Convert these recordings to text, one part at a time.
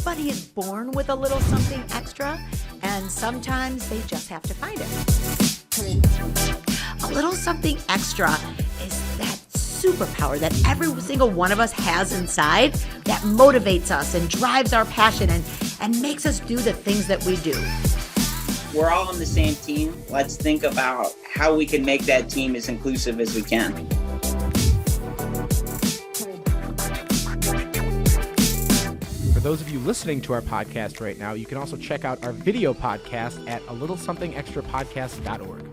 Everybody is born with a little something extra, and sometimes they just have to find it. A little something extra is that superpower that every single one of us has inside that motivates us and drives our passion and makes us do the things that we do. We're all on the same team. Let's think about how we can make that team as inclusive as we can. For those of you listening to our podcast right now, you can also check out our video podcast at alittlesomethingextrapodcast.org.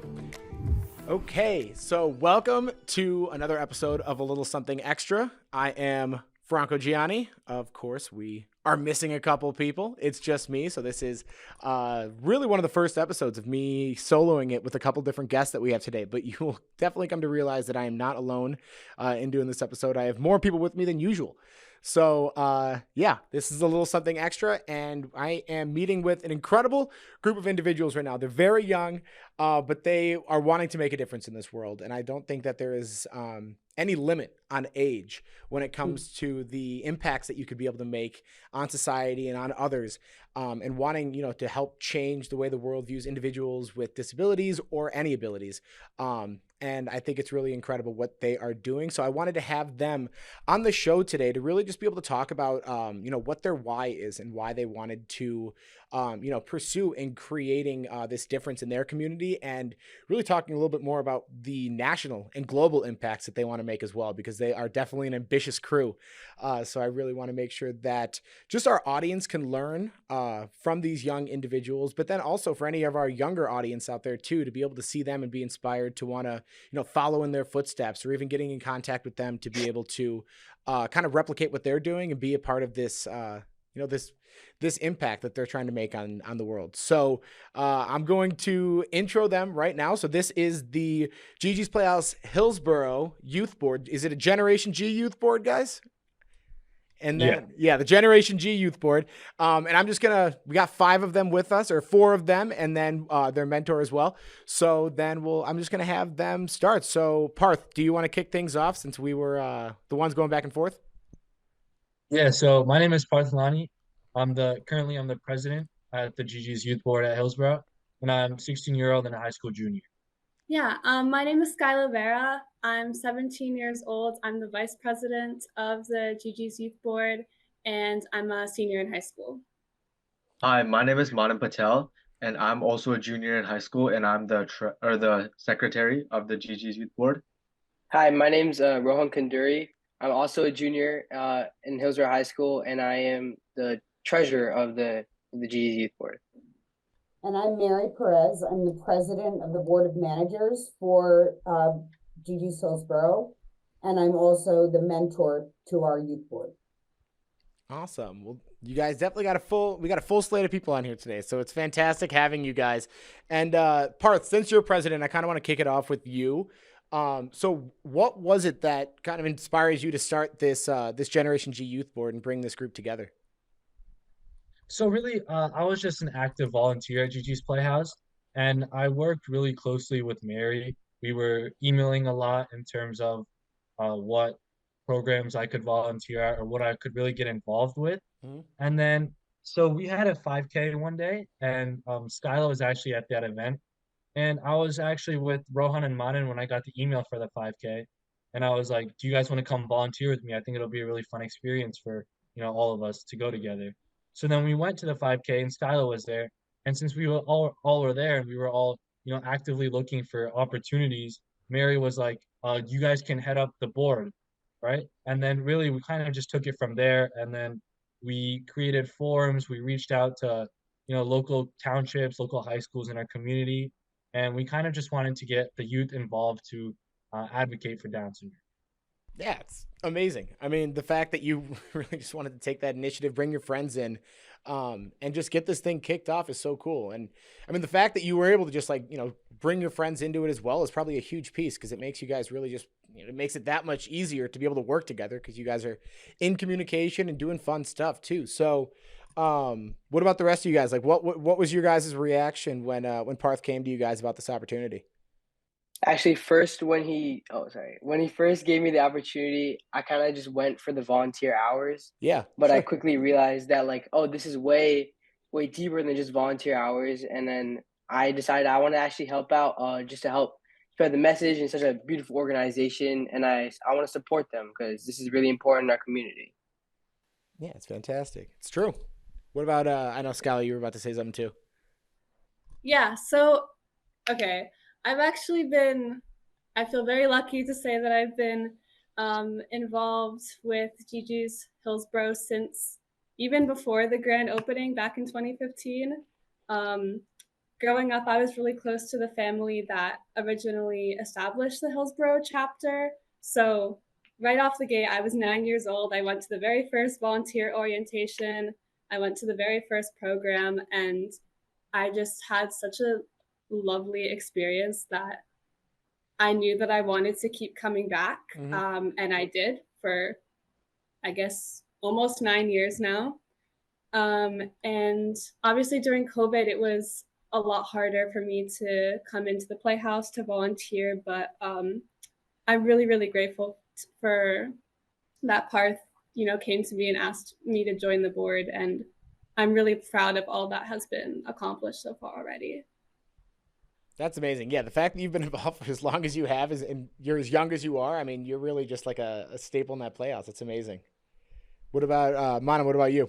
Okay, so welcome to another episode of A Little Something Extra. I am Franco Gianni. Of course, we are missing a couple people. It's just me, so this is really one of the first episodes of me soloing it with a couple different guests that we have today, but you will definitely come to realize that I am not alone in doing this episode. I have more people with me than usual. So, yeah, this is A Little Something Extra, and I am meeting with an incredible group of individuals right now. They're very young, but they are wanting to make a difference in this world, and I don't think that there is any limit on age when it comes to the impacts that you could be able to make on society and on others, and wanting, to help change the way the world views individuals with disabilities or any abilities. And I think it's really incredible what they are doing. So I wanted to have them on the show today to really just be able to talk about, what their why is and why they wanted to, pursue in creating this difference in their community, and really talking a little bit more about the national and global impacts that they want to make as well, because they are definitely an ambitious crew. So I really want to make sure that just our audience can learn from these young individuals, but then also for any of our younger audience out there too, to be able to see them and be inspired to want to, follow in their footsteps, or even getting in contact with them to be able to kind of replicate what they're doing and be a part of this, this impact that they're trying to make on the world. So I'm going to intro them right now. So this is the Gigi's Playhouse Hillsborough Youth Board. Is it a Generation G Youth Board, guys? And then, the Generation G Youth Board. And I'm just we got 5 of them with us, or 4 of them, and then their mentor as well. So then I'm just going to have them start. So Parth, do you want to kick things off, since we were the ones going back and forth? Yeah, so my name is Parth Lani. I'm currently the president at the Gigi's Youth Board at Hillsborough, and I'm 16-year-old and a high school junior. Yeah, my name is Skyla Vera. I'm 17 years old. I'm the vice president of the Gigi's Youth Board, and I'm a senior in high school. Hi, my name is Manan Patel, and I'm also a junior in high school, and I'm the secretary of the Gigi's Youth Board. Hi, my name's Rohan Kanduri. I'm also a junior in Hillsborough High School, and I am the treasurer of the Gigi's Youth Board. And I'm Mary Perez. I'm the president of the Board of Managers for Gigi's Hillsborough, and I'm also the mentor to our youth board. Awesome. Well, you guys definitely got a full slate of people on here today, so it's fantastic having you guys. And Parth, since you're president, I kind of want to kick it off with you. So what was it that kind of inspires you to start this Generation G Youth Board and bring this group together? So really, I was just an active volunteer at Gigi's Playhouse, and I worked really closely with Mary. We were emailing a lot in terms of what programs I could volunteer at, or what I could really get involved with. Mm-hmm. And then, so we had a 5K one day, and Skyla was actually at that event. And I was actually with Rohan and Manan when I got the email for the 5K. And I was like, do you guys want to come volunteer with me? I think it'll be a really fun experience for, all of us to go together. So then we went to the 5K, and Skyla was there. And since we were all were there, and we were all, actively looking for opportunities, Mary was like, you guys can head up the board, right? And then really we kind of just took it from there. And then we created forums. We reached out to, local townships, local high schools in our community. And we kind of just wanted to get the youth involved to advocate for Down syndrome. Yeah, it's amazing. I mean, the fact that you really just wanted to take that initiative, bring your friends in, and just get this thing kicked off is so cool. And I mean, the fact that you were able to just bring your friends into it as well is probably a huge piece, because it makes you guys really just, it makes it that much easier to be able to work together, because you guys are in communication and doing fun stuff too. So what about the rest of you guys? Like what was your guys' reaction when Parth came to you guys about this opportunity? Actually, first when he first gave me the opportunity, I kind of just went for the volunteer hours. Yeah, But I sure. quickly realized that like, oh, this is way deeper than just volunteer hours. And then I decided I want to actually help out, just to help spread the message in such a beautiful organization, and I want to support them because this is really important in our community. Yeah, it's fantastic. It's true. What about I know Scally, you were about to say something too. Yeah, so okay. I've actually been, I feel very lucky to say that I've been involved with Gigi's Hillsborough since even before the grand opening back in 2015. Um, Growing up, I was really close to the family that originally established the Hillsborough chapter. So, right off the gate, I was 9 years old. I went to the very first volunteer orientation, I went to the very first program, and I just had such a lovely experience that I knew that I wanted to keep coming back. And I did for, I guess, almost 9 years now. And obviously during COVID, it was a lot harder for me to come into the Playhouse to volunteer, but I'm really, really grateful for that Parth, came to me and asked me to join the board. And I'm really proud of all that has been accomplished so far already. That's amazing. Yeah, the fact that you've been involved for as long as you have is, and you're as young as you are. I mean, you're really just like a staple in that Playhouse. That's amazing. What about Mana? What about you?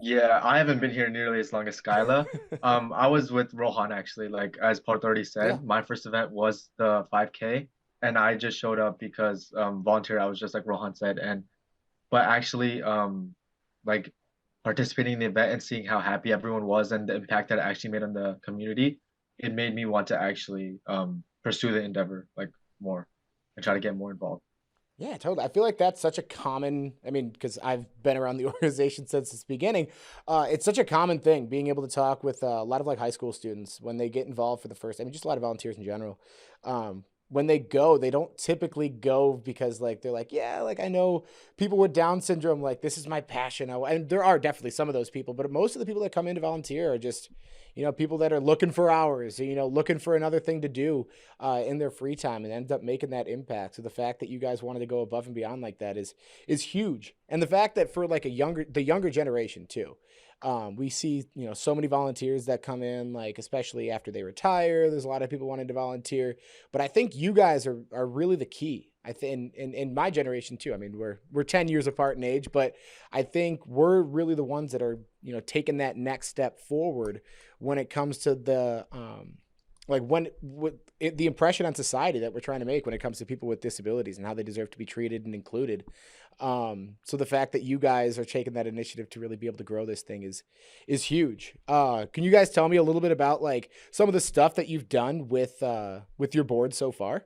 Yeah, I haven't been here nearly as long as Skyla. I was with Rohan actually, like as Parth already Yeah. said. My first event was the 5K, and I just showed up because volunteer. I was just like Rohan said, and but actually like participating in the event and seeing how happy everyone was and the impact that it actually made on the community, it made me want to actually pursue the endeavor like more and try to get more involved. Yeah, totally. I feel like that's such a common, I mean, because I've been around the organization since its beginning. It's such a common thing being able to talk with a lot of like high school students when they get involved for the first, I mean, just a lot of volunteers in general. When they go, they don't typically go because like they're like, yeah, like I know people with Down syndrome, like this is my passion. And there are definitely some of those people, but most of the people that come in to volunteer are just, people that are looking for hours, looking for another thing to do in their free time and end up making that impact. So the fact that you guys wanted to go above and beyond like that is huge. And the fact that for like the younger generation too, we see, so many volunteers that come in, like, especially after they retire, there's a lot of people wanting to volunteer, but I think you guys are really the key. I think in my generation too. I mean, we're 10 years apart in age, but I think we're really the ones that are, taking that next step forward when it comes to the, the impression on society that we're trying to make when it comes to people with disabilities and how they deserve to be treated and included. So the fact that you guys are taking that initiative to really be able to grow this thing is huge. Can you guys tell me a little bit about like some of the stuff that you've done with your board so far?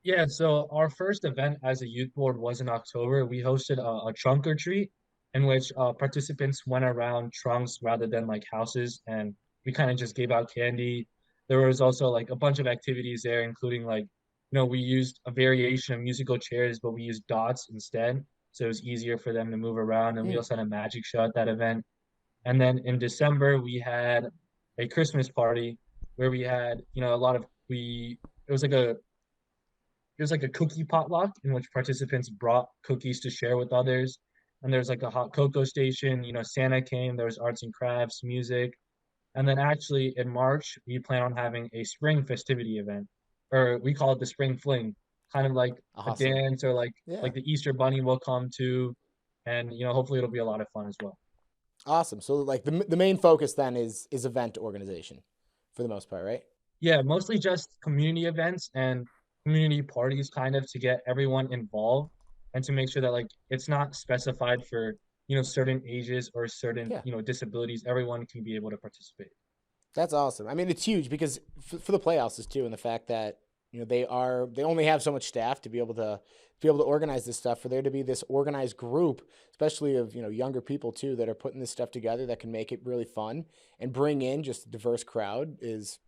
Yeah, so our first event as a youth board was in October. We hosted a trunk or treat in which participants went around trunks rather than like houses, and we kind of just gave out candy. There was also like a bunch of activities there, including like, we used a variation of musical chairs, but we used dots instead. So it was easier for them to move around. And we also had a magic show at that event. And then in December, we had a Christmas party where we had, a lot of, it was like a cookie potluck in which participants brought cookies to share with others. And there's like a hot cocoa station, Santa came, there was arts and crafts, music. And then actually in March, we plan on having a spring festivity event, or we call it the Spring Fling, kind of like a Awesome. dance or like Yeah. like the Easter Bunny will come to, and hopefully it'll be a lot of fun as well. Awesome. So like the main focus then is event organization for the most part, right? Yeah, mostly just community events and community parties kind of to get everyone involved and to make sure that like it's not specified for, certain ages or certain, Yeah. Disabilities. Everyone can be able to participate. That's awesome. I mean, it's huge because for the Playhouses too, and the fact that they only have so much staff to be able to organize this stuff. For there to be this organized group, especially of younger people too, that are putting this stuff together that can make it really fun and bring in just a diverse crowd is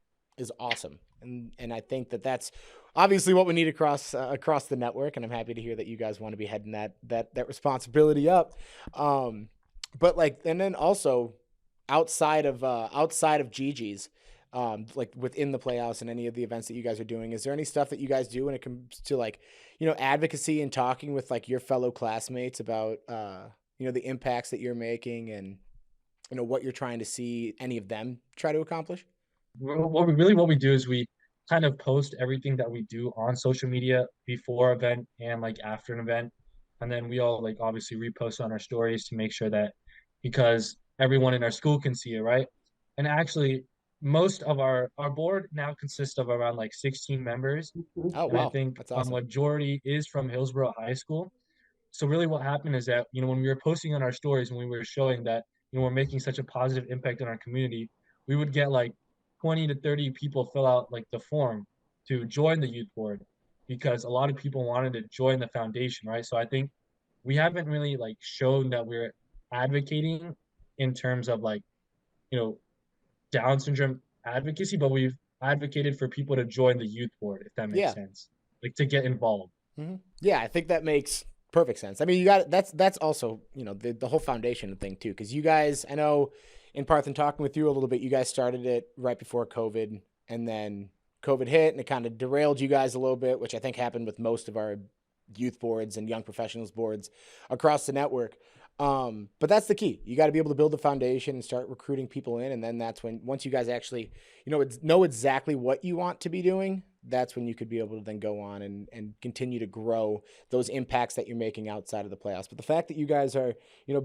awesome. And I think that's obviously what we need across the network. And I'm happy to hear that you guys want to be heading that responsibility up. But like, and then also outside of Gigi's, like within the Playhouse and any of the events that you guys are doing? Is there any stuff that you guys do when it comes to like, advocacy and talking with like your fellow classmates about, the impacts that you're making and, what you're trying to see any of them try to accomplish? What we do is we kind of post everything that we do on social media before event and like after an event. And then we all like obviously repost on our stories to make sure that because everyone in our school can see it, right? And actually most of our board now consists of around like 16 members. Oh, And I wow. think That's a awesome. majority is from Hillsborough High School. So really what happened is that, when we were posting on our stories, when we were showing that, we're making such a positive impact on our community, we would get like 20 to 30 people fill out like the form to join the youth board because a lot of people wanted to join the foundation, right? So I think we haven't really like shown that we're advocating in terms of like, you know, Down syndrome advocacy, but we've advocated for people to join the youth board, if that makes Yeah. sense, like to get involved. Yeah, I think that makes perfect sense. I mean, you got that's also, the whole foundation thing too, because you guys, I know in Parthen talking with you a little bit, you guys started it right before COVID, and then COVID hit and it kind of derailed you guys a little bit, which I think happened with most of our youth boards and young professionals boards across the network. But that's the key. You got to be able to build the foundation and start recruiting people in. And then that's when, once you guys actually, know exactly what you want to be doing, that's when you could be able to then go on and continue to grow those impacts that you're making outside of the playoffs. But the fact that you guys are,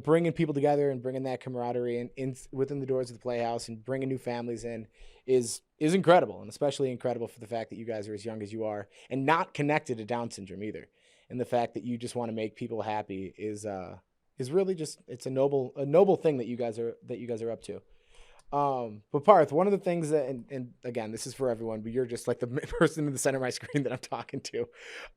bringing people together and bringing that camaraderie in within the doors of the Playhouse and bringing new families in is incredible. And especially incredible for the fact that you guys are as young as you are and not connected to Down syndrome either. And the fact that you just want to make people happy is really just, it's a noble thing that you guys are up to. But Parth, one of the things that, and again, this is for everyone, but you're just like the person in the center of my screen that I'm talking to.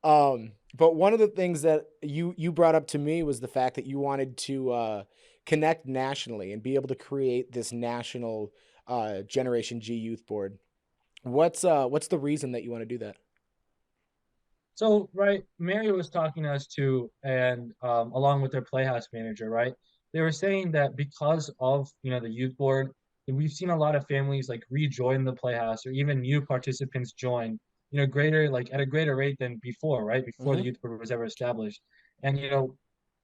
But one of the things that you brought up to me was the fact that you wanted to connect nationally and be able to create this national Generation G youth board. What's the reason that you want to do that? So, right, Mary was talking to us too, and along with their Playhouse manager, right? They were saying that because of, the youth board, we've seen a lot of families like rejoin the Playhouse or even new participants join, greater like at a greater rate than before, right? Before the youth board was ever established. And,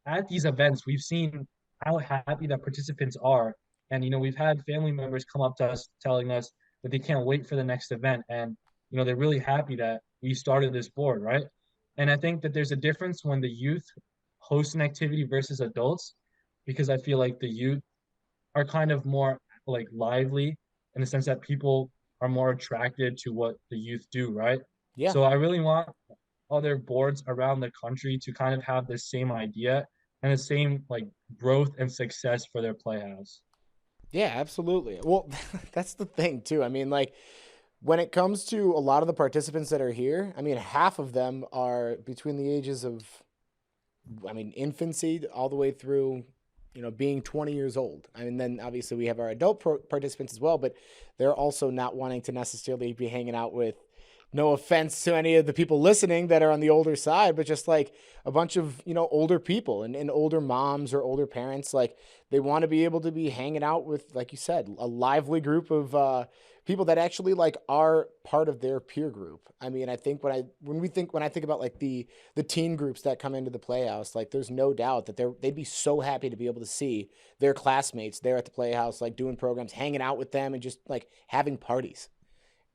at these events, we've seen how happy that participants are. And, we've had family members come up to us telling us that they can't wait for the next event. And, they're really happy that we started this board, right? And I think that there's a difference when the youth host an activity versus adults, because I feel like the youth are kind of more like lively in the sense that people are more attracted to what the youth do, right? Yeah. So I really want other boards around the country to kind of have the same idea and the same like growth and success for their Playhouse. Yeah, absolutely. Well, that's the thing too. I mean, like when it comes to a lot of the participants that are here, I mean, half of them are between the ages of, infancy all the way through, being 20 years old. I mean, then obviously we have our adult participants as well, but they're also not wanting to necessarily be hanging out with, no offense to any of the people listening that are on the older side, but just like a bunch of, older people and older moms or older parents, like they want to be able to be hanging out with, like you said, a lively group of people that actually like are part of their peer group. I mean, I think when I think about like the teen groups that come into the Playhouse, like there's no doubt that they'd be so happy to be able to see their classmates there at the Playhouse, like doing programs, hanging out with them and just like having parties.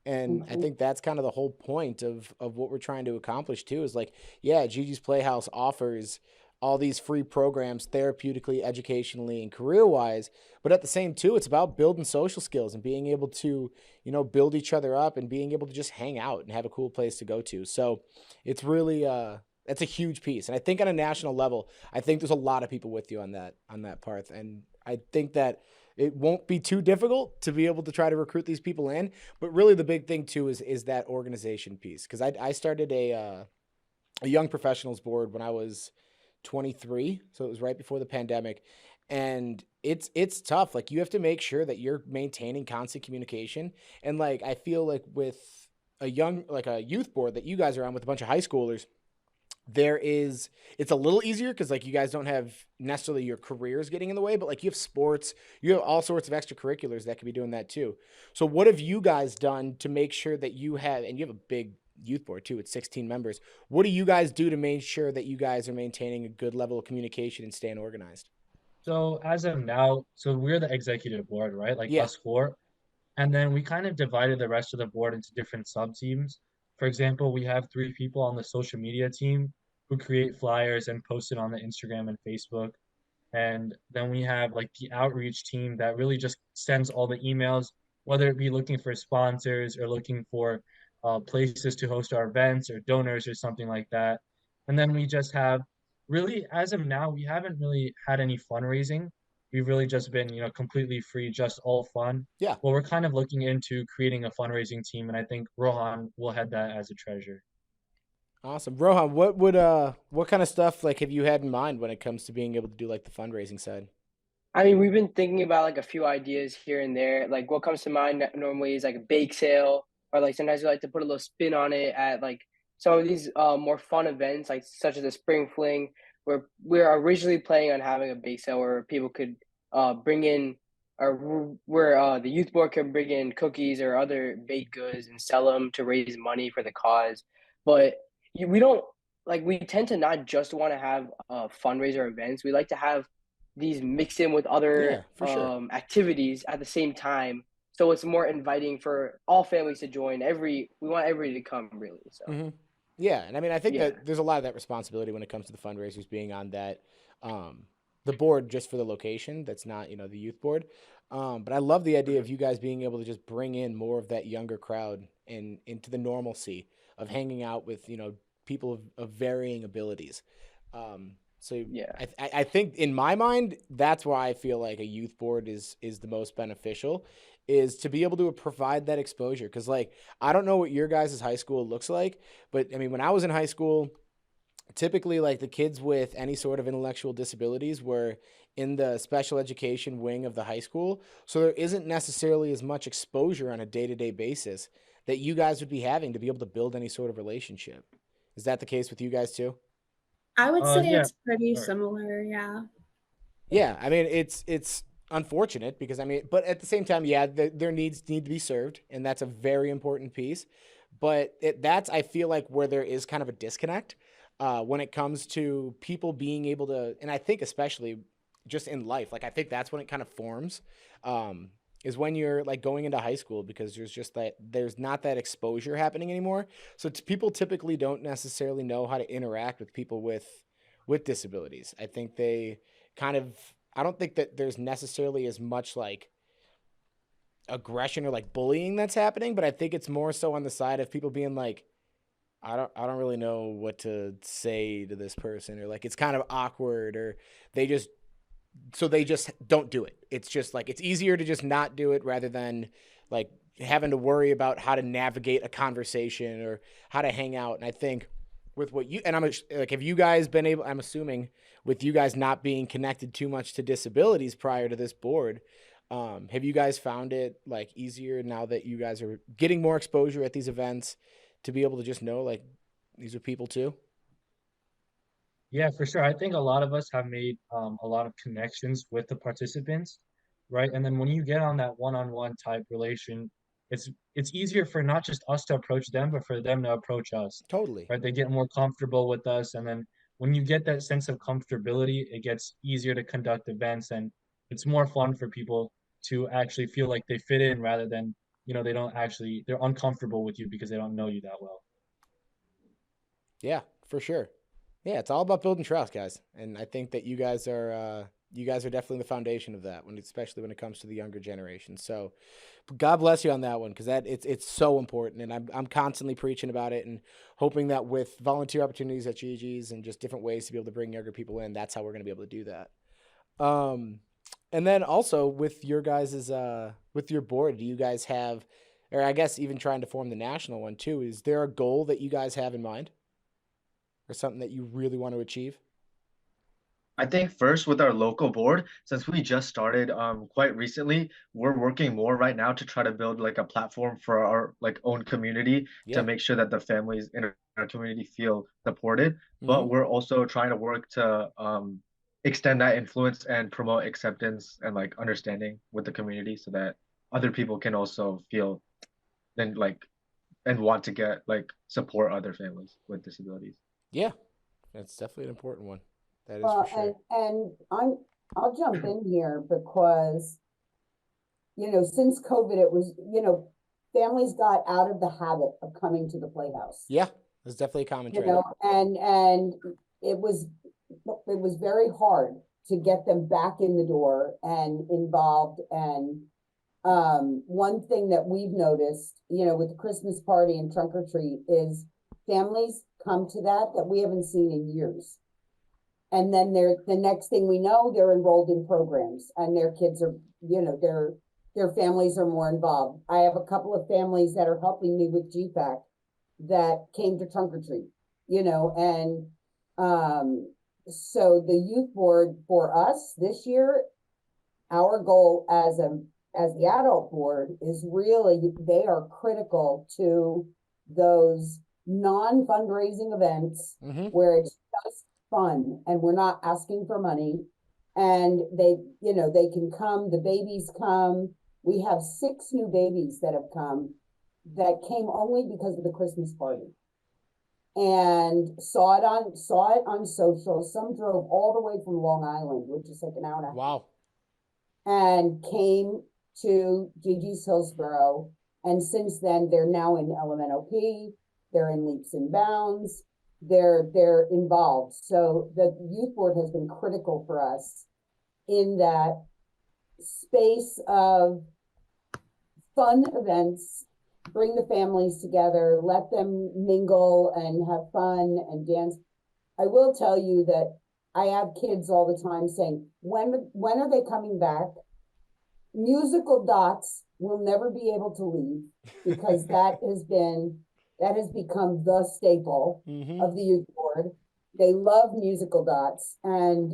And I think that's kind of the whole point of what we're trying to accomplish too, is like, yeah, Gigi's Playhouse offers all these free programs therapeutically, educationally, and career-wise, but at the same too, it's about building social skills and being able to, build each other up and being able to just hang out and have a cool place to go to. So it's really, that's a huge piece. And I think on a national level, I think there's a lot of people with you on that part. And I think that it won't be too difficult to be able to try to recruit these people in. But really the big thing too is that organization piece. Because I started a young professionals board when I was 23. So it was right before the pandemic. And it's tough. Like you have to make sure that you're maintaining constant communication. And like I feel like with a youth board that you guys are on with a bunch of high schoolers, it's a little easier because like you guys don't have necessarily your careers getting in the way, but like you have sports, you have all sorts of extracurriculars that could be doing that too. So what have you guys done to make sure that you have, and you have a big youth board too, it's 16 members. What do you guys do to make sure that you guys are maintaining a good level of communication and staying organized? So as of now, so we're the executive board, right? Like Yeah. us four. And then we kind of divided the rest of the board into different sub teams. For example, we have three people on the social media team who create flyers and post it on the Instagram and Facebook. And then we have like the outreach team that really just sends all the emails, whether it be looking for sponsors or looking for places to host our events or donors or something like that. And then we just have really, as of now, we haven't really had any fundraising. We've really just been, completely free, just all fun. Yeah. Well, we're kind of looking into creating a fundraising team, and I think Rohan will head that as a treasurer. Awesome. Rohan, what kind of stuff like have you had in mind when it comes to being able to do like the fundraising side? I mean, we've been thinking about like a few ideas here and there. Like what comes to mind normally is like a bake sale, or like sometimes we like to put a little spin on it at like some of these more fun events, like such as a spring fling, where we're originally planning on having a bake sale where people could bring in, or where the youth board can bring in cookies or other baked goods and sell them to raise money for the cause. But we don't like, we tend to not just want to have fundraiser events. We like to have these mixed in with Yeah, other for sure. activities at the same time, so it's more inviting for all families to join. We want everybody to come, really. So Hmm. Yeah, and I mean, I think yeah. that there's a lot of that responsibility when it comes to the fundraisers being on that, the board just for the location. That's not, the youth board. But I love the idea of you guys being able to just bring in more of that younger crowd and into the normalcy of hanging out with, people of varying abilities. So Yeah. I think in my mind, that's why I feel like a youth board is the most beneficial, is to be able to provide that exposure. Because like I don't know what your guys' high school looks like, but I mean when I was in high school, typically like the kids with any sort of intellectual disabilities were in the special education wing of the high school. So there isn't necessarily as much exposure on a day-to-day basis that you guys would be having to be able to build any sort of relationship. Is that the case with you guys too? I would say Yeah. it's pretty Sorry. similar, yeah. Yeah, I mean it's unfortunate because I mean, but at the same time, yeah, their needs need to be served, and that's a very important piece. But that's I feel like where there is kind of a disconnect when it comes to people being able to, and I think especially just in life, like I think that's when it kind of forms, is when you're like going into high school because there's not that exposure happening anymore. So people typically don't necessarily know how to interact with people with disabilities. I think they kind of I don't think that there's necessarily as much like aggression or like bullying that's happening, but I think it's more so on the side of people being like, I don't really know what to say to this person, or like it's kind of awkward, or they just they just don't do it. It's just like it's easier to just not do it rather than like having to worry about how to navigate a conversation or how to hang out. And I think with what you and I'm like, have you guys been able? I'm assuming with you guys not being connected too much to disabilities prior to this board, have you guys found it like easier now that you guys are getting more exposure at these events to be able to just know like these are people too? Yeah, for sure. I think a lot of us have made a lot of connections with the participants, right? And then when you get on that one-on-one type relation, it's easier for not just us to approach them, but for them to approach us, Totally. right? They get more comfortable with us, and then when you get that sense of comfortability, it gets easier to conduct events, and it's more fun for people to actually feel like they fit in rather than, they don't actually, they're uncomfortable with you because they don't know you that well. Yeah, for sure. Yeah, it's all about building trust, guys. And I think that you guys are definitely the foundation of that especially when it comes to the younger generation. So God bless you on that one because it's so important, and I'm constantly preaching about it and hoping that with volunteer opportunities at GG's and just different ways to be able to bring younger people in, that's how we're going to be able to do that. And then also with your guys's with your board, do you guys have, or I guess even trying to form the national one too, is there a goal that you guys have in mind or something that you really want to achieve? I think first with our local board, since we just started quite recently, we're working more right now to try to build like a platform for our like own community to Yeah. make sure that the families our community feel supported, but Mhm. we're also trying to work to extend that influence and promote acceptance and like understanding with the community so that other people can also feel and like and want to get like support other families with disabilities. Yeah, that's definitely an important one. That is for Well, sure. I'll jump in here because, since COVID, it was, families got out of the habit of coming to the Playhouse, Yeah, that's definitely a common trend. and it was very hard to get them back in the door and involved. And one thing that we've noticed, with the Christmas party and trunk or treat is families come to that we haven't seen in years. And then the next thing we know, they're enrolled in programs and their kids are, their families are more involved. I have a couple of families that are helping me with GFAC that came to trunk or treat, and so the youth board for us this year, our goal as the adult board is really, they are critical to those non-fundraising events Mm-hmm. where it's just fun and we're not asking for money, and they can come, the babies come. We have 6 new babies that have come that came only because of the Christmas party and saw it on social. Some drove all the way from Long Island, which is like an hour and a half, Wow. and came to Gigi's Hillsborough. And since then, they're now in LMNOP, they're in Leaps and Bounds, they're involved. So the youth board has been critical for us in that space of fun events, bring the families together, let them mingle and have fun and dance. I will tell you that I have kids all the time saying, when are they coming back? Musical Dots will never be able to leave because that has become the staple Mm-hmm. of the youth board. They love Musical Dots, and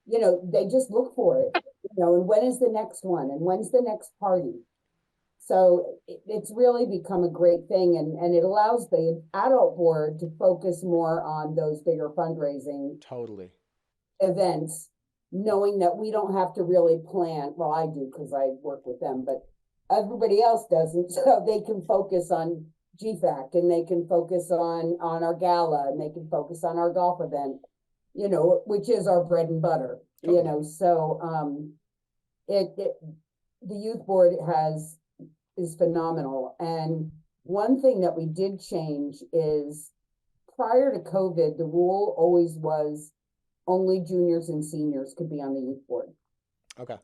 they just look for it, and when is the next one and when's the next party? So it's really become a great thing, and it allows the adult board to focus more on those bigger fundraising Totally. events, knowing that we don't have to really plan. Well, I do because I work with them, but everybody else doesn't. So they can focus on GFAC, and they can focus on our gala, and they can focus on our golf event, which is our bread and butter. Totally. So the youth board is phenomenal. And one thing that we did change is, prior to COVID, the rule always was only juniors and seniors could be on the youth board. Okay.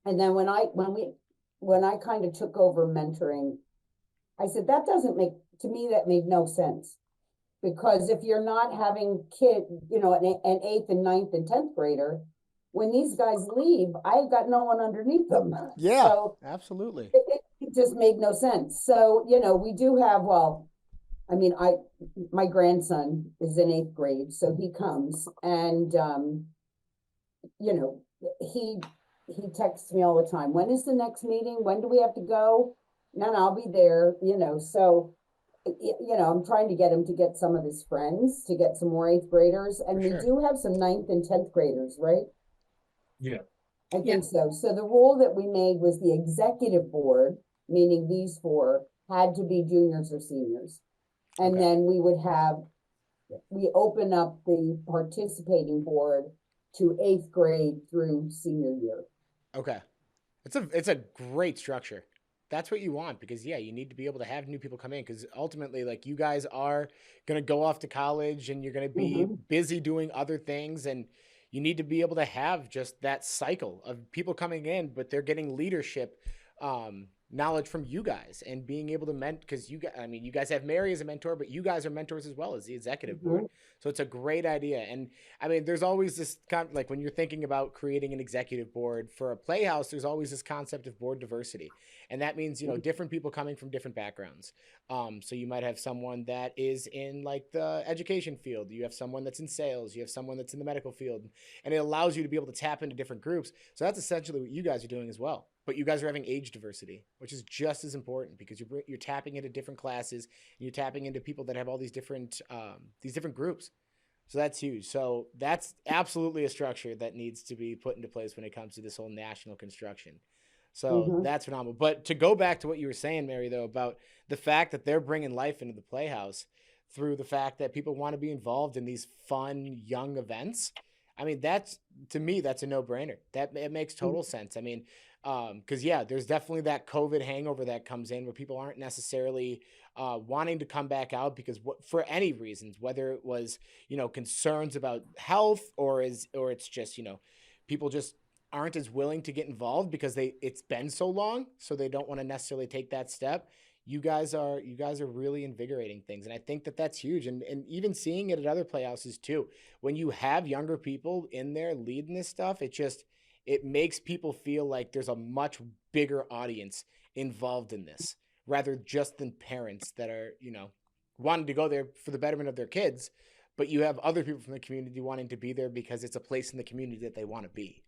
And then when I kind of took over mentoring, I said, that made no sense. Because if you're not having an 8th and 9th and 10th grader, when these guys leave, I've got no one underneath them. Yeah, So absolutely. it just made no sense. So, we do have, my grandson is in 8th grade, so he comes, and he texts me all the time. When is the next meeting? When do we have to go? No, I'll be there, so I'm trying to get him to get some of his friends, to get some more 8th graders, and For we sure. do have some 9th and 10th graders, right? Yeah. I think so. So the rule that we made was the executive board, meaning these 4, had to be juniors or seniors. And Okay. then we open up the participating board to 8th grade through senior year. Okay. It's a great structure. That's what you want, because you need to be able to have new people come in, because ultimately, like, you guys are going to go off to college and you're going to be busy doing other things, and you need to be able to have just that cycle of people coming in, but they're getting leadership knowledge from you guys and being able to because you guys have Mary as a mentor, but you guys are mentors as well as the executive board. So it's a great idea. And there's always this like, when you're thinking about creating an executive board for a playhouse, there's always this concept of board diversity. And that means, different people coming from different backgrounds. So you might have someone that is in like the education field. You have someone that's in sales. You have someone that's in the medical field, and it allows you to be able to tap into different groups. So that's essentially what you guys are doing as well. but you guys are having age diversity, which is just as important because you're tapping into different classes and you're tapping into people that have all these different groups. So that's huge. So that's absolutely a structure that needs to be put into place when it comes to this whole national construction. So that's phenomenal. But to go back to what you were saying, Mary, though, about the fact that they're bringing life into the Playhouse through the fact that people want to be involved in these fun, young events. I mean, to me, that's a no-brainer. It makes total sense. I mean, because there's definitely that COVID hangover that comes in where people aren't necessarily wanting to come back out because for any reasons, whether it was, concerns about health or it's just, people just aren't as willing to get involved because it's been so long, so they don't want to necessarily take that step. You guys are really invigorating things. And I think that that's huge. And even seeing it at other Playhouses too, when you have younger people in there leading this stuff, it makes people feel like there's a much bigger audience involved in this rather just than parents that are, wanting to go there for the betterment of their kids, but you have other people from the community wanting to be there because it's a place in the community that they want to be.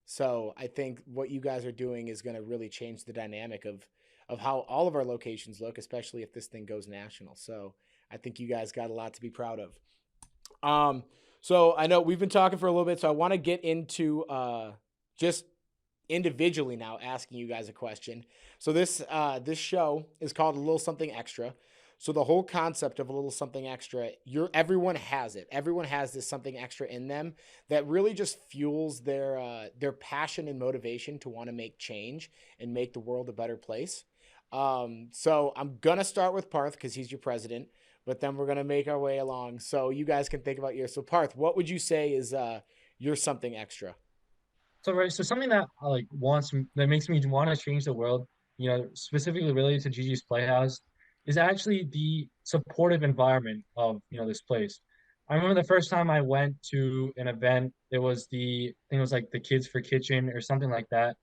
So I think what you guys are doing is going to really change the dynamic of how all of our locations look, especially if this thing goes national. So I think you guys got a lot to be proud of. So I know we've been talking for a little bit, so I want to get into just individually now asking you guys a question. So this show is called A Little Something Extra. So the whole concept of A Little Something Extra, everyone has it. Everyone has this something extra in them that really just fuels their passion and motivation to want to make change and make the world a better place. So I'm going to start with Parth because he's your president, but then we're going to make our way along. So you guys can think about yours. So Parth, what would you say is your something extra? So something that that makes me want to change the world, specifically related to Gigi's Playhouse, is actually the supportive environment of, this place. I remember the first time I went to an event, it was I think it was like the Kids for Kitchen or something like that.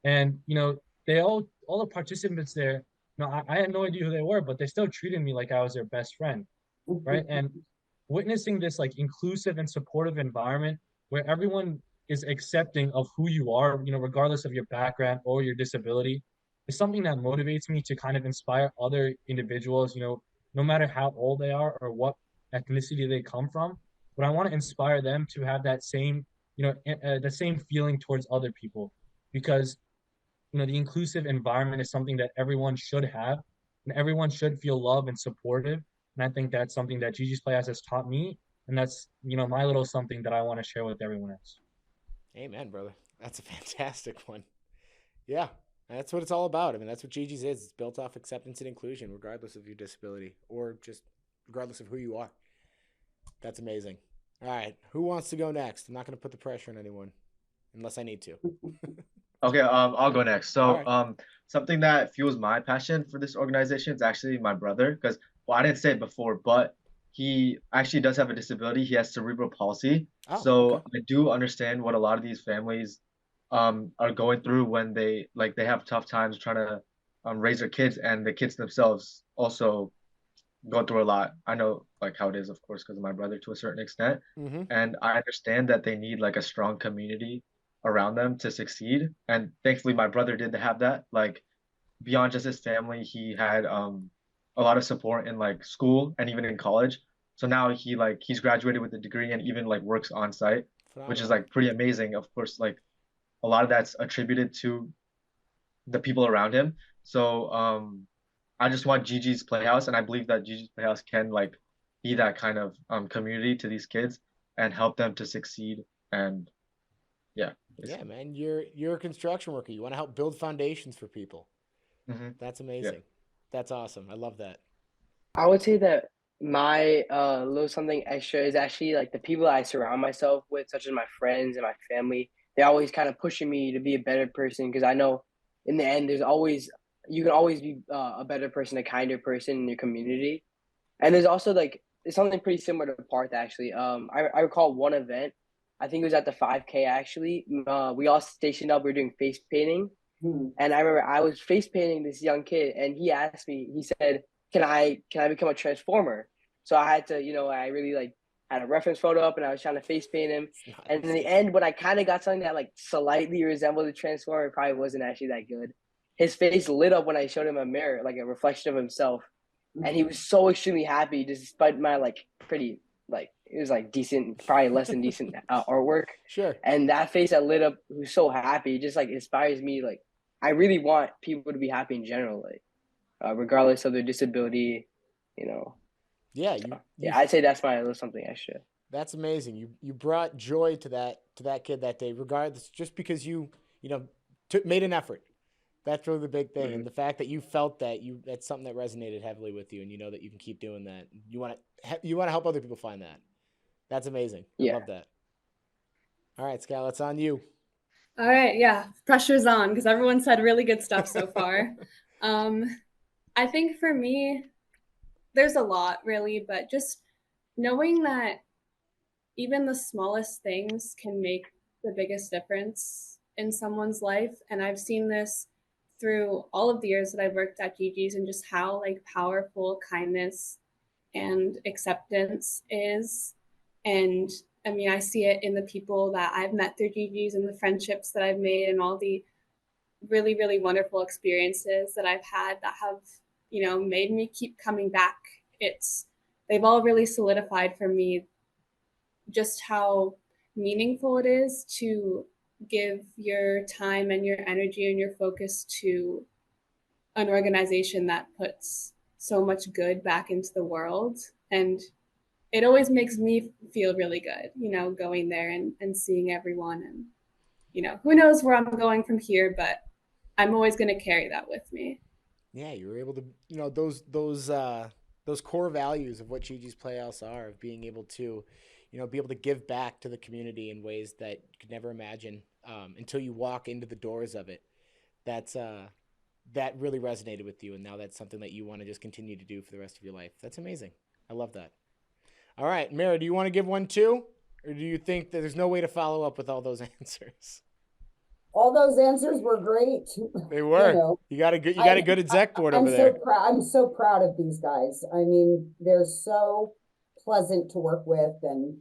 And, they all the participants there, I had no idea who they were, but they still treated me like I was their best friend, right? And witnessing this like inclusive and supportive environment where everyone is accepting of who you are, regardless of your background or your disability, is something that motivates me to kind of inspire other individuals, no matter how old they are or what ethnicity they come from. But I want to inspire them to have that same, the same feeling towards other people, because, the inclusive environment is something that everyone should have, and everyone should feel loved and supportive. And I think that's something that Gigi's Playhouse has taught me, and that's, my little something that I want to share with everyone else. Amen, brother. That's a fantastic one. Yeah. That's what it's all about. I mean, that's what Gigi's is. It's built off acceptance and inclusion, regardless of your disability or just regardless of who you are. That's amazing. All right. Who wants to go next? I'm not going to put the pressure on anyone unless I need to. Okay, I'll go next. So, right. Something that fuels my passion for this organization is actually my brother, because, well, I didn't say it before, but he actually does have a disability. He has cerebral palsy. So I do understand what a lot of these families are going through when they have tough times trying to raise their kids, and the kids themselves also go through a lot. I know like how it is, of course, because of my brother to a certain extent. And I understand that they need like a strong community around them to succeed. And thankfully my brother did have that. Like beyond just his family, he had a lot of support in like school and even in college. So now he's graduated with a degree and even like works on site, which is like pretty amazing. Of course, like a lot of that's attributed to the people around him. So I just want Gigi's Playhouse, and I believe that Gigi's Playhouse can like be that kind of community to these kids and help them to succeed. And yeah. Basically. Yeah, man, you're a construction worker. You want to help build foundations for people. That's amazing. Yeah. That's awesome. I love that. I would say that my little something extra is actually like the people I surround myself with, such as my friends and my family. They're always kind of pushing me to be a better person, because I know in the end you can always be a better person, a kinder person in your community. And there's also like it's something pretty similar to Parth actually. I recall one event. I think it was at the 5K actually. We all stationed up. We were doing face painting, and I remember I was face painting this young kid, and he asked me. He said, "Can I become a transformer?" So I had to, I really like had a reference photo up and I was trying to face paint him. Nice. And in the end, when I kind of got something that like slightly resembled a Transformer, it probably wasn't actually that good. His face lit up when I showed him a mirror, like a reflection of himself. And he was so extremely happy despite my like pretty, like, it was like decent, probably less than decent artwork. Sure. And that face that lit up, he was so happy. It just like inspires me. Like, I really want people to be happy in general, like, regardless of their disability, you know. Yeah. Yeah, I'd say that's my little something extra. That's amazing. You brought joy to that kid that day, regardless, just because you made an effort. That's really the big thing. Mm-hmm. And the fact that you felt that's something that resonated heavily with you, and you know that you can keep doing that. You want to help other people find that. That's amazing. I love that. All right, Scal, it's on you. All right, yeah, pressure's on because everyone said really good stuff so far. I think for me, there's a lot really, but just knowing that even the smallest things can make the biggest difference in someone's life. And I've seen this through all of the years that I've worked at Gigi's, and just how like powerful kindness and acceptance is. And I mean, I see it in the people that I've met through Gigi's and the friendships that I've made and all the really, really wonderful experiences that I've had that have, made me keep coming back. They've all really solidified for me just how meaningful it is to give your time and your energy and your focus to an organization that puts so much good back into the world. And it always makes me feel really good, going there and seeing everyone. And, who knows where I'm going from here, but I'm always going to carry that with me. Yeah, you were able to, those core values of what Gigi's Playhouse are, of being able to, be able to give back to the community in ways that you could never imagine until you walk into the doors of it. That really resonated with you, and now that's something that you want to just continue to do for the rest of your life. That's amazing. I love that. All right, Mara, do you want to give one too? Or do you think that there's no way to follow up with all those answers? All those answers were great. They were. You got a good exec board over there. I'm so proud of these guys. I mean, they're so pleasant to work with, and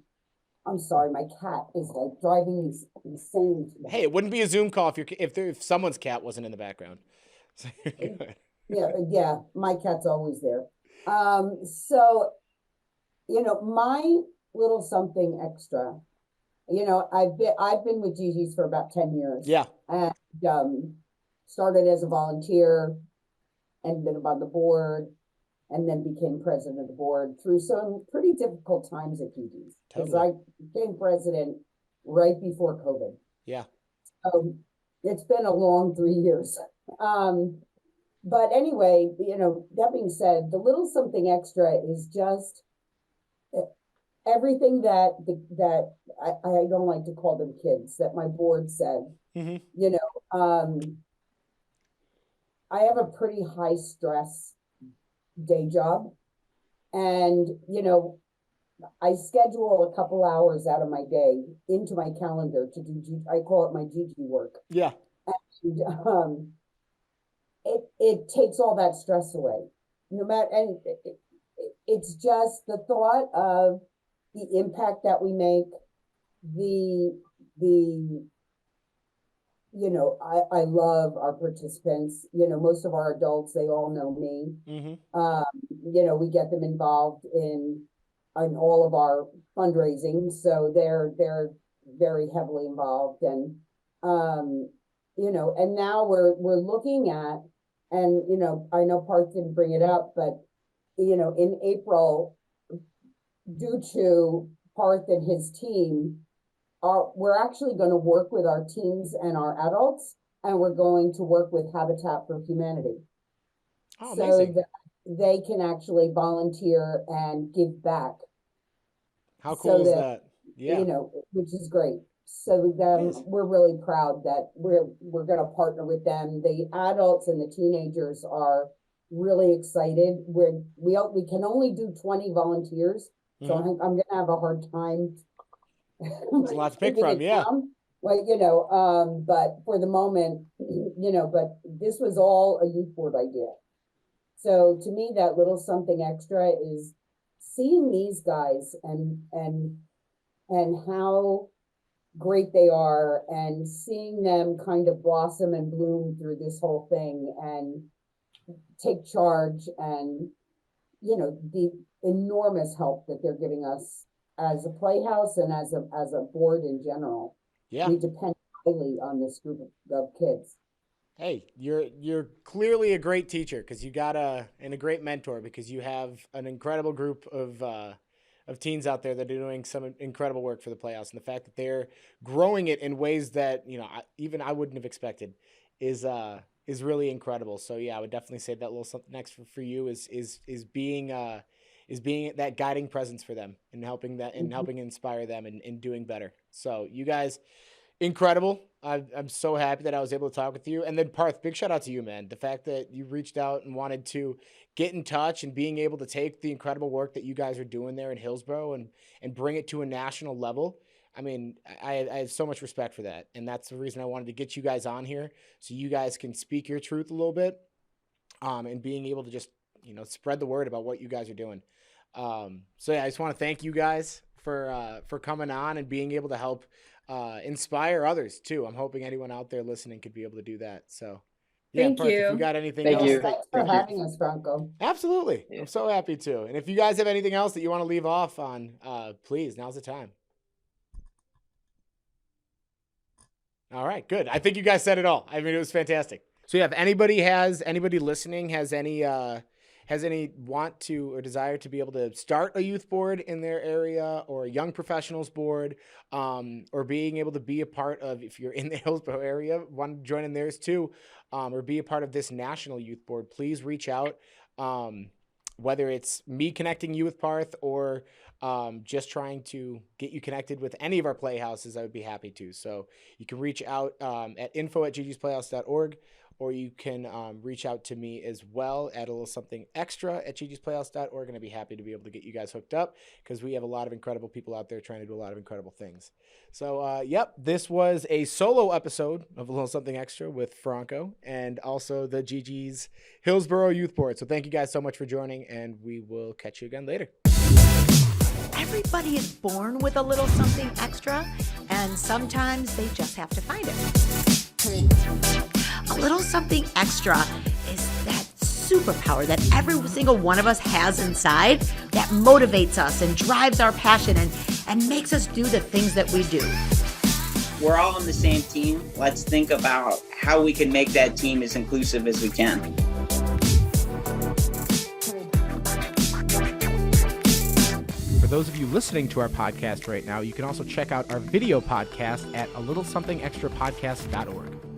I'm sorry, my cat is like driving me insane today. Hey, it wouldn't be a Zoom call if someone's cat wasn't in the background. So yeah, my cat's always there. So, my little something extra. I've been with Gigi's for about 10 years. Yeah. And started as a volunteer, and been on the board, and then became president of the board through some pretty difficult times at Gigi's. Because I became president right before COVID. Yeah. So it's been a long 3 years. But anyway, that being said, the little something extra is just everything that I don't like to call them kids, that my board said. Mm-hmm. I have a pretty high stress day job, and I schedule a couple hours out of my day into my calendar to do I call it my Gigi work. Yeah. And it takes all that stress away. And it's just the thought of the impact that we make, I love our participants. Most of our adults, they all know me. Mm-hmm. We get them involved in all of our fundraising, so they're very heavily involved. And and now we're looking at, and I know Parth didn't bring it up, but in April, due to Parth and his team, we're actually going to work with our teens and our adults, and we're going to work with Habitat for Humanity. Oh, so amazing. that they can actually volunteer and give back. How cool is that? Yeah. Which is great. So we're really proud that we're going to partner with them. The adults and the teenagers are really excited. We can only do 20 volunteers, so I'm going to have a hard time. It's a lot to pick from, yeah. Well, but for the moment, but this was all a youth board idea. So to me, that little something extra is seeing these guys and how great they are, and seeing them kind of blossom and bloom through this whole thing and take charge, and the enormous help that they're giving us as a playhouse and as a board in general. Yeah. We depend highly on this group of kids. Hey, you're clearly a great teacher, because you got a great mentor, because you have an incredible group of teens out there that are doing some incredible work for the Playhouse, and the fact that they're growing it in ways that even I wouldn't have expected is really incredible. So yeah, I would definitely say that little something extra for you is being that guiding presence for them, and helping inspire them and doing better. So you guys, incredible. I'm so happy that I was able to talk with you. And then Parth, big shout out to you, man. The fact that you reached out and wanted to get in touch, and being able to take the incredible work that you guys are doing there in Hillsborough and bring it to a national level. I mean, I have so much respect for that. And that's the reason I wanted to get you guys on here, so you guys can speak your truth a little bit, and being able to just, spread the word about what you guys are doing. So yeah, I just want to thank you guys for coming on and being able to help inspire others too. I'm hoping anyone out there listening could be able to do that. So yeah, Thank Parth, you. if you got anything Thank else, you. Thanks for having us, Franco. Absolutely. Yeah. I'm so happy to. And if you guys have anything else that you want to leave off on, please, now's the time. All right, good. I think you guys said it all. I mean, it was fantastic. So yeah, if anybody listening has any want to or desire to be able to start a youth board in their area, or a young professionals board, or being able to be a part of, if you're in the Hillsborough area, want to join in theirs too, or be a part of this national youth board, please reach out. Whether it's me connecting you with Parth, or just trying to get you connected with any of our playhouses, I would be happy to. So you can reach out at info@ggsplayhouse.org, or you can reach out to me as well at a little something extra at ggsplayhouse.org, and I'd be happy to be able to get you guys hooked up, because we have a lot of incredible people out there trying to do a lot of incredible things. So yep, this was a solo episode of a little something extra with Franco, and also the GG's Hillsborough Youth Board. So thank you guys so much for joining, and we will catch you again later. Everybody is born with a little something extra, and sometimes they just have to find it. A little something extra is that superpower that every single one of us has inside, that motivates us and drives our passion and makes us do the things that we do. We're all on the same team. Let's think about how we can make that team as inclusive as we can. For those of you listening to our podcast right now, you can also check out our video podcast at alittlesomethingextrapodcast.org.